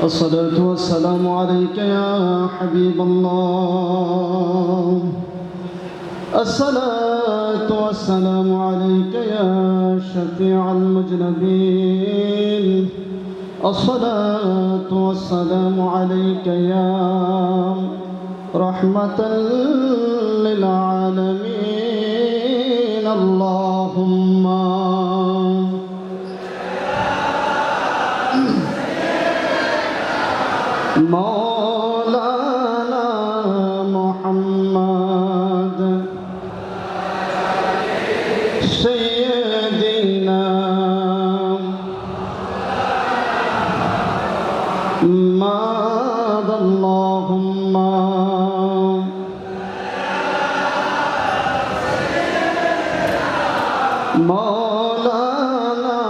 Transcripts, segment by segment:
الصلاة والسلام عليك يا حبيب الله. الصلاة والسلام عليك يا شفيع المذنبين. الصلاة والسلام عليك يا رحمة للعالمين. اللهم مولانا محمد سيدنا ماذا اللهم مولانا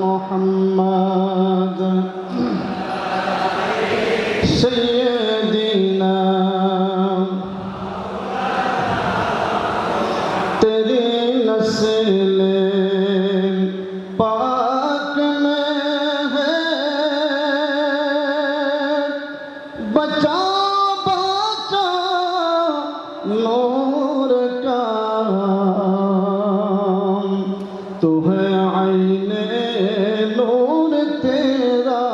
محمد سيدنا तेरी नस्ल पाक में है बचा बचा नूर का तू है आईने नूर तेरा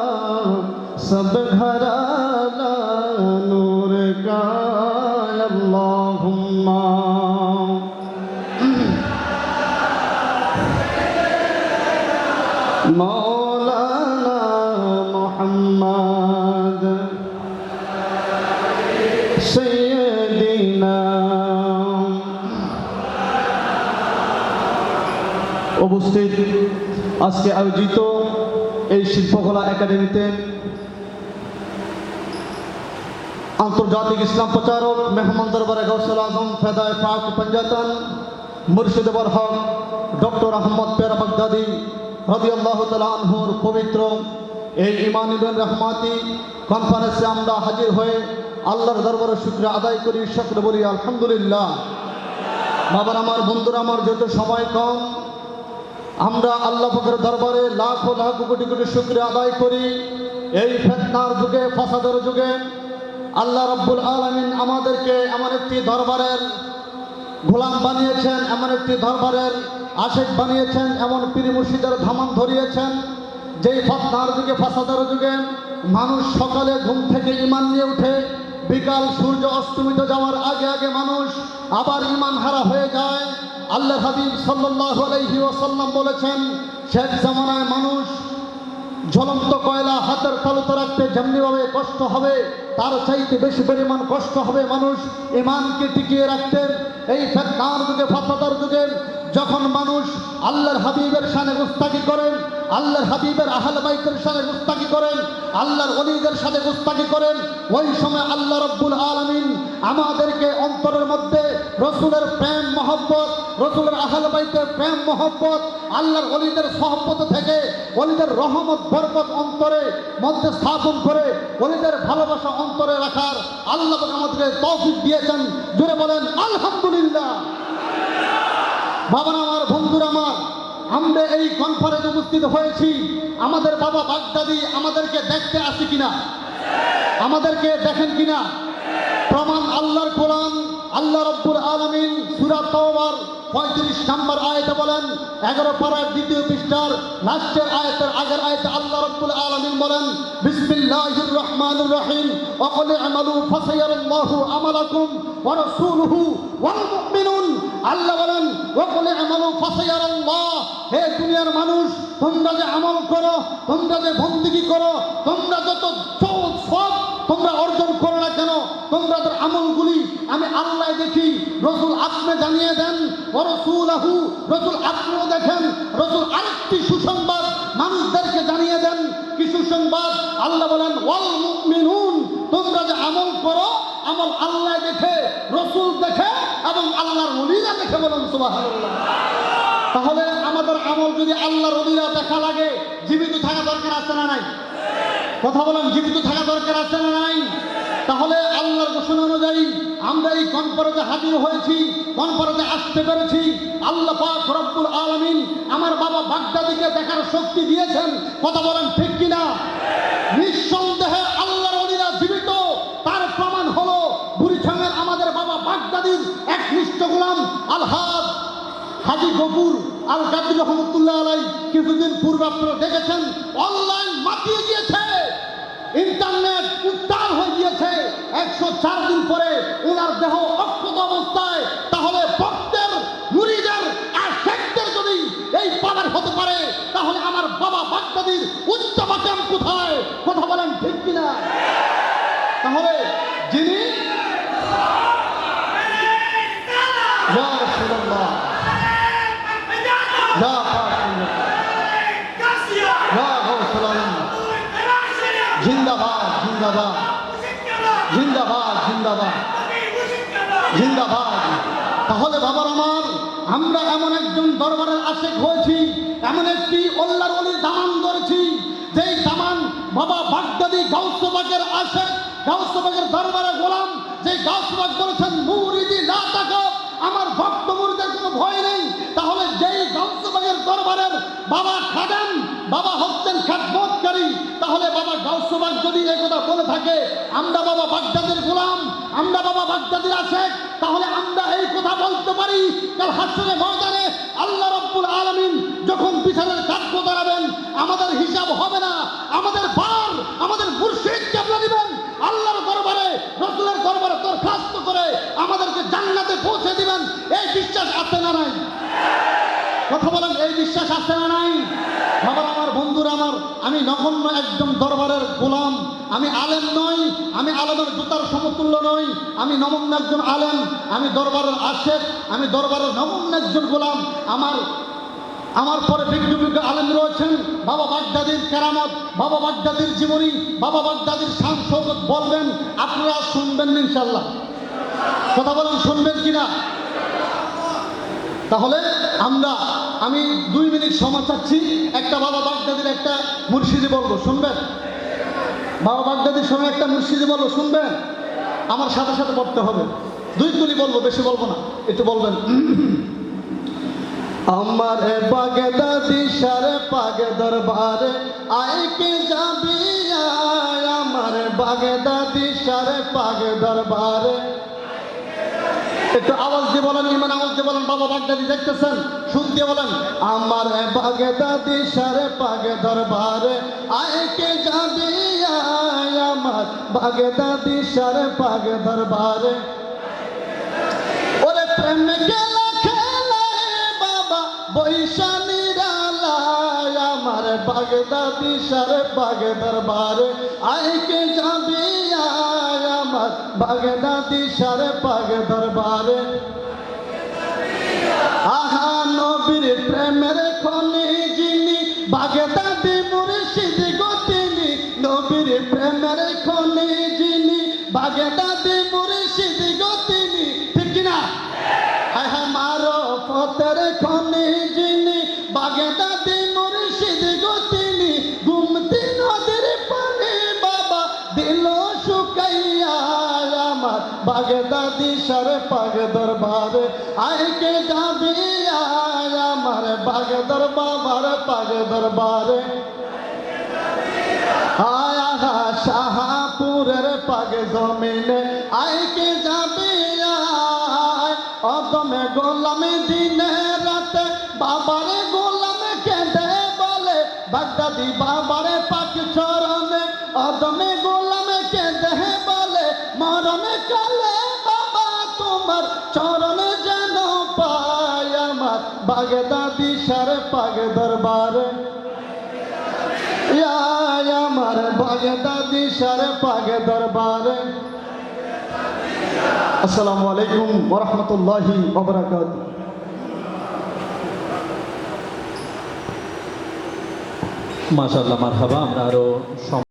सब घराना नूर का अल्लाहुम्मा मौलाना मोहम्मद सैयदना। উপস্থিত আজকে আয়োজিত এই শিল্পকলা একাডেমিতে আন্তর্জাতিক ইসলাম প্রচারক মেহমান দরবারে গৌসুল আজম ফেদায় পাক পঞ্জাতন মুর্শিদ বরহক ডক্টর আহমদ পেরা বাগদাদি রাদিয়াল্লাহু তাআলা আনহুর পবিত্র এই ইমানুল রহমাতি কনফারেন্সে আমরা হাজির হয়ে আল্লাহর দরবারে শুকরিয়া আদায় করি, শুকর বলি আলহামদুলিল্লাহ। বাবার আমার, বন্ধুরা আমার, যত সময় কম, আমরা আল্লাহ পাকের দরবারে লাখো লাখ কোটি কোটি শুকরিয়া আদায় করি। এই ফিতনার যুগে, ফাসাদের যুগে আল্লাহ রাব্বুল আলামিন আমাদেরকে এমন একটি দরবারের গোলাম বানিয়েছেন, এমন একটি দরবারের আশিক বানিয়েছেন, এমন পীর মুর্শিদের ধামান ধরিয়েছেন যেই ফিতনার যুগে, ফাসাদের যুগে মানুষ সকালে ঘুম থেকে ঈমান নিয়ে উঠে, বিকাল সূর্য অস্তমিত যাওয়ার আগে আগে মানুষ আবার ঈমান হারা হয়ে যায়। আল্লাহর হাবিব সাল্লাল্লাহু আলাইহি ওয়াসাল্লাম বলেছেন, শেষ জামানায় মানুষ জ্বলন্ত কয়লা হাতের তালুতে রাখতে যেমনিভাবে কষ্ট হবে, তার চাইতে বেশি পরিমাণ কষ্ট হবে মানুষ ঈমানকে টিকিয়ে রাখতে। এই ফিতনার যুগে, ফাসাদের যুগে যখন মানুষ আল্লাহর হাবিবের শানে গুস্তাখি করেন, আল্লাহর হাবিবের আহলে বাইতের শানে গুস্তাখি করেন, আল্লাহর ওলিদের সাথে গুস্তাখি করেন, ওই সময় আল্লাহ রাব্বুল আলামিন আমাদেরকে অন্তরের মধ্যে রাসূলের প্রেম মহব্বত, রাসূলের আহলে বাইতের প্রেম মহব্বত, আল্লাহর ওলিদের সহবত থেকে ওলিদের রহমত বরকত অন্তরে মধ্যে স্থাপন করে ওলিদের ভালোবাসা অন্তরে রাখার আল্লাহ পাক আমাদেরকে তৌফিক দিয়েছেন। জোরে বলেন আলহামদুলিল্লাহ। বাবারা আমার, বন্ধুরা আমার, আমরা এই কনফারেন্সে উপস্থিত হয়েছি। আমাদের বাবা বাগদাদি আমাদেরকে দেখতে আসে কিনা, আমাদেরকে দেখেন কিনা? প্রমাণ আল্লাহর কোরআন। আল্লাহ রাব্বুল আলামিন সূরা তাওবার 35 নম্বর আয়াতে বলেন, 11 পারার 2য় পৃষ্ঠার লাস্টের আয়াতের আগের আয়াতে আল্লাহ রাব্বুল আলামিন বলেন, বিসমিল্লাহির রহমানির রহিম ওয়া কুল আমালু ফাসায়ারাল্লাহু আমালাকুম ওয়া রাসূলুহু ওয়াল মুমিনুন। আল্লাহ বলেন, ওয়া কুল আমালু ফাসায়ারাল্লাহ, হে দুনিয়ার মানুষ, তোমরা যে আমল করো, তোমরা যে বندگی করো, তোমরা যত সব তোমরা অর্জন করো না কেন, তোমাদের আমলগুলি আমি আল্লাহ দেখি। রাসূল আপনি জানিয়ে দেন, ওয়া রাসূলুহু, রাসূল আপনিও দেখেন। রাসূল আরেকটি সুসংবাদ মানুষদেরকে জানিয়ে দেন। কি সুসংবাদ? আল্লাহ বলেন, ওয়াল মুমিনুন, তোমরা যে আমল করো, আমল আল্লাহ দেখে, রাসূল দেখে এবং আল্লাহর ওলিরা দেখে। বলেন সুবহানাল্লাহ। তাহলে আমাদের আমল যদি আল্লাহর ওলিরা দেখা লাগে, জীবিত থাকা দরকার আছে না নাই? কথা বলেন, জীবিত থাকা দরকার আছে না নাই? তাহলে আল্লাহর ঘোষণা অনুযায়ী আমরা এই কনফারেন্সে হাজির হয়েছি, কনফারেন্সে আসতে পেরেছি। আল্লাহ পাক রব্বুল আলামিন আমার বাবা বাগদাদিকে দেখার শক্তি দিয়েছেন। কথা বলেন ঠিক কিনা? নিঃসন্দেহে আলহাজ হাজী গফুর আল কাদরি রহমতুল্লাহ আলাই কিছুদিন পূর্বে আপনারা দেখেছেন অনলাইন মাতিয়ে গিয়েছে, ইন্টারনেট উত্তাল হয়ে গিয়েছে। 104 দিন পরে ওনার দেহ অক্ষত অবস্থায়। তাহলে ভক্তের মুরিদের আর শেখদের যদি এই পাওয়ার হতে পারে, তাহলে আমার বাবা বাগদাদির উচ্চ মাকাম কোথায়? কথা বলেন ঠিক কিনা? তাহলে যিনি ইয়া রাসূলুল্লাহ ইয়া জিন্দাবাদ জিন্দাবাদ জিন্দাবাদ জিন্দাবাদ জিন্দাবাদ। তাহলে বাবার আমার, আমরা এমন একজন দরবারের আশেক হয়েছি, এমন একটি আল্লাহর ওলির দামান ধরেছি, যেই দামান বাবা বাগদাদি গাউসবাগের আশেক, গাউসবাগের দরবারে গোলাম। যেই গাউসবাগ বলেছেন মুরিদি লা তাকাব, আমার ভক্ত মুরিদের কোনো ভয় নেই। তাহলে যেই গাউসবাগের দরবারের বাবা খাদেম, বাবা হচ্ছেন খেদমতকারী, তাহলে বাবা গাউসবাগ যদি এই কথা বলে থাকে আমরা বাবা বাগদাদের গোলাম, আমরা বাবা বাগদাদির আশেক, তাহলে আমরা এই কথা বলতে পারি কাল হাসরের ময়দানে আল্লাহ রাব্বুল আলামিন যখন বিচারের কাঠগড় দাঁড়াবেন, আমাদের হিসাব হবে না, আমাদের ভার আমাদের মুর্শিদ কেবলা দিবেন। আল্লাহর দরবারে রাসূলের দরবারে দরখাস্ত করে আমাদেরকে জান্নাতে পৌঁছে দিবেন। এই বিশ্বাস আছে না নাই? কথা বলেন, এই বিশ্বাস আছে না নাই? বাবার আমার, বন্ধুরা আমার, আমি নগণ্য একজন দরবারের গোলাম। আমি আলেম নই, আমি আলেমের জুতার সমতুল্য নই। আমি নগণ্য একজন আলেম, আমি দরবারের আশেক, আমি দরবারের নগণ্য একজন গোলাম। আমার পরে বিজ্ঞ আলেম রয়েছেন। বাবা বাগদাদির কেরামত, বাবা বাগদাদির জীবনী, বাবা বাগদাদির শান শৌকত বলবেন, আপনারা শুনবেন ইনশাআল্লাহ। কথা বলেন, শুনবেন কিনা? তাহলে আমি 2 মিনিট সময় চাচ্ছি, একটা বাবা বাগদাদির একটা মুর্শিদি বলবো, শুনবেন? বাবা বাগদাদির সময় একটা মুর্শিদি বলবো, শুনবেন? আমার সাথে সাথে পড়তে হবে। 2 তুলি বলবো, বেশি বলবো না, একটু বলবেন। আমার বাগদাদি সারে পাগে দরবারে আইকে যাবি, আমার বাগদাদি সারে পাগে দরবারে। একটু আওয়াজ দিয়ে বলেন, ইমান আওয়াজ দিয়ে বলেন। বাবা বাগদাদি দেখতেছেন, সুর দিয়ে বলেন, আমার বাগদাদি সারে পাগে দরবারে আইকে যাবি, আমার বাগদাদি সারে পাগে দরবারে। ওরে প্রেম গেলা খেলায় বাবা বৈশানী রালায়, আমার বাগদাদি সারে পাগে দরবারে আইকে যাবি, আমার বাগদাদি সারে পাগে দরবারে। আহা নবীর প্রেমের খনি যিনি, বাগদাদি মুর্শিদ গো তিনি, নবীর প্রেমের খনি যিনি, বাগদাদি মুর্শিদ গো তিনি। ঠিক কিনা? আহা মারফতের খনি যিনি, বাগদাদি মুর্শিদ গো তিনি, গুমতি নদীর পানি বাবা দিল শুকাইয়া, আমার বাগদাদি সারে পাগে দরবারে আইকে যাবি, আমার পাগে দরবার পাগে দরবারে। আয়া শাহপুরের পাগে জমিনে আইকে যাবি, অদমে গোলামে দিনে রাতে বাবারে গোলামে কেঁদে বলে, বাগদাদি বাবারে পাক চরণে অদমে গোলামে কেঁদে বলে, মরণে কালে বাবা তোমার চরণে যেন পায়, আমার বাগদাদি সারে পাগে দরবারে, আমার বাগদাদি সারে পাগে দরবারে। আসসালামু আলাইকুম ওয়া রাহমাতুল্লাহি ওয়া বারাকাতুহু। মাশাআল্লাহ, মারহাবা। আমরা আরো